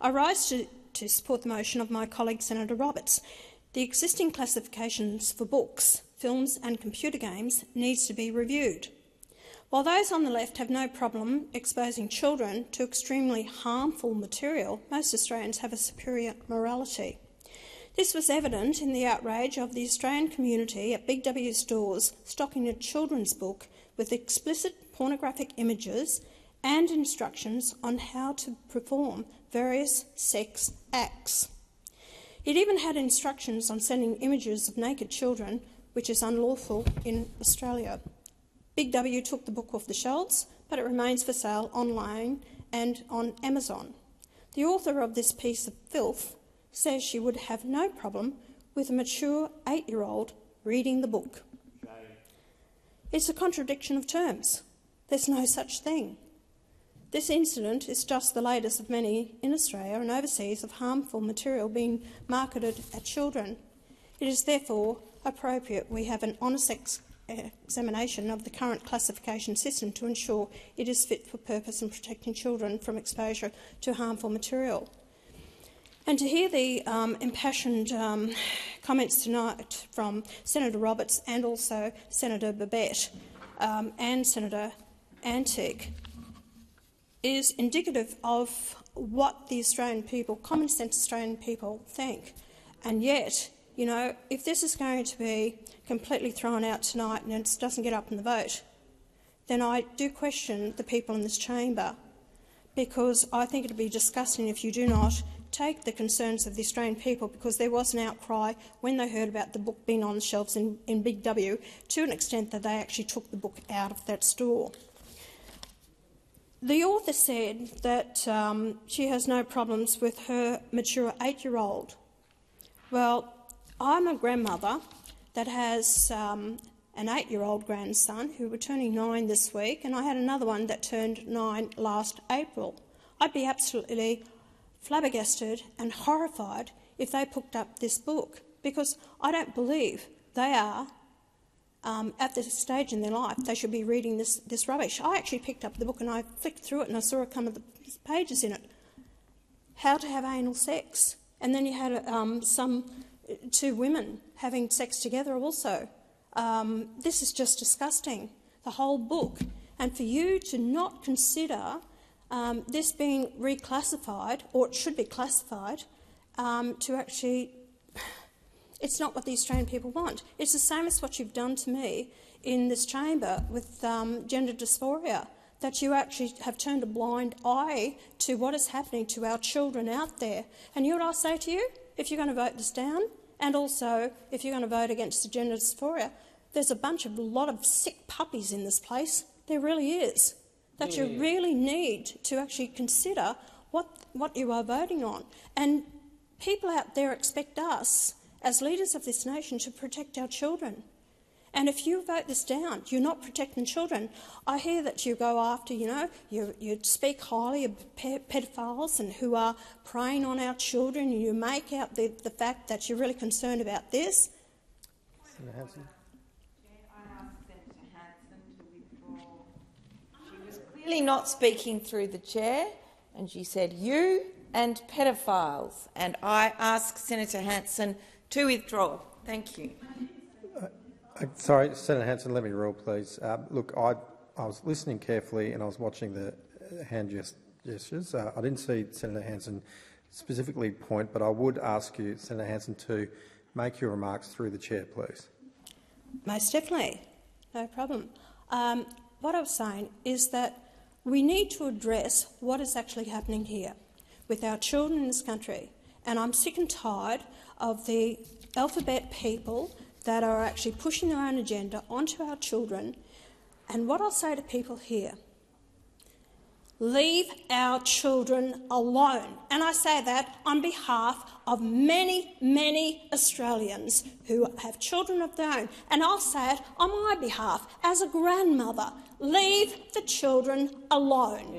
I rise to support the motion of my colleague Senator Roberts. The existing classifications for books, films and computer games needs to be reviewed. While those on the left have no problem exposing children to extremely harmful material, most Australians have a superior morality. This was evident in the outrage of the Australian community at Big W stores stocking a children's book with explicit pornographic images and instructions on how to perform various sex acts. It even had instructions on sending images of naked children, which is unlawful in Australia. Big W took the book off the shelves, but it remains for sale online and on Amazon. The author of this piece of filth says she would have no problem with a mature 8-year-old reading the book. It's a contradiction of terms. There's no such thing. This incident is just the latest of many in Australia and overseas of harmful material being marketed at children. It is therefore appropriate we have an honest examination of the current classification system to ensure it is fit for purpose in protecting children from exposure to harmful material. And to hear the impassioned comments tonight from Senator Roberts and also Senator Babette and Senator Antic is indicative of what the Australian people, common sense Australian people, think. And yet, you know, if this is going to be completely thrown out tonight and it doesn't get up in the vote, then I do question the people in this chamber, because I think it would be disgusting if you do not take the concerns of the Australian people, because there was an outcry when they heard about the book being on the shelves in Big W, to an extent that they actually took the book out of that store. The author said that she has no problems with her mature 8-year-old. Well, I'm a grandmother that has an 8-year-old grandson who was turning 9 this week, and I had another one that turned 9 last April. I'd be absolutely flabbergasted and horrified if they picked up this book, because I don't believe they are at this stage in their life they should be reading this rubbish. I actually picked up the book and I flicked through it and I saw a couple of the pages in it. How to have anal sex. And then you had two women having sex together also. This is just disgusting, the whole book. And for you to not consider this being reclassified, or it should be classified, to actually... It's not what the Australian people want. It's the same as what you've done to me in this chamber with gender dysphoria, that you actually have turned a blind eye to what is happening to our children out there. And you know what I'll say to you? If you're going to vote this down, and also if you're going to vote against the gender dysphoria, there's a lot of sick puppies in this place. There really is. That you really need to actually consider what you are voting on. And people out there expect us, as leaders of this nation, to protect our children. And if you vote this down, you're not protecting children. I hear that you go after, you speak highly of pedophiles and who are preying on our children, and you make out the fact that you're really concerned about this. Senator Hanson. I asked Senator Hanson to withdraw. She was clearly not speaking through the chair, and she said you and pedophiles, and I ask Senator Hanson to withdraw. Thank you. Sorry, Senator Hanson, let me rule, please. Look, I was listening carefully and I was watching the hand gestures. I didn't see Senator Hanson specifically point, but I would ask you, Senator Hanson, to make your remarks through the chair, please. Most definitely. No problem. What I was saying is that we need to address what is actually happening here with our children in this country. And I'm sick and tired of the alphabet people that are actually pushing their own agenda onto our children. And what I'll say to people here, leave our children alone. And I say that on behalf of many, many Australians who have children of their own. And I'll say it on my behalf as a grandmother. Leave the children alone.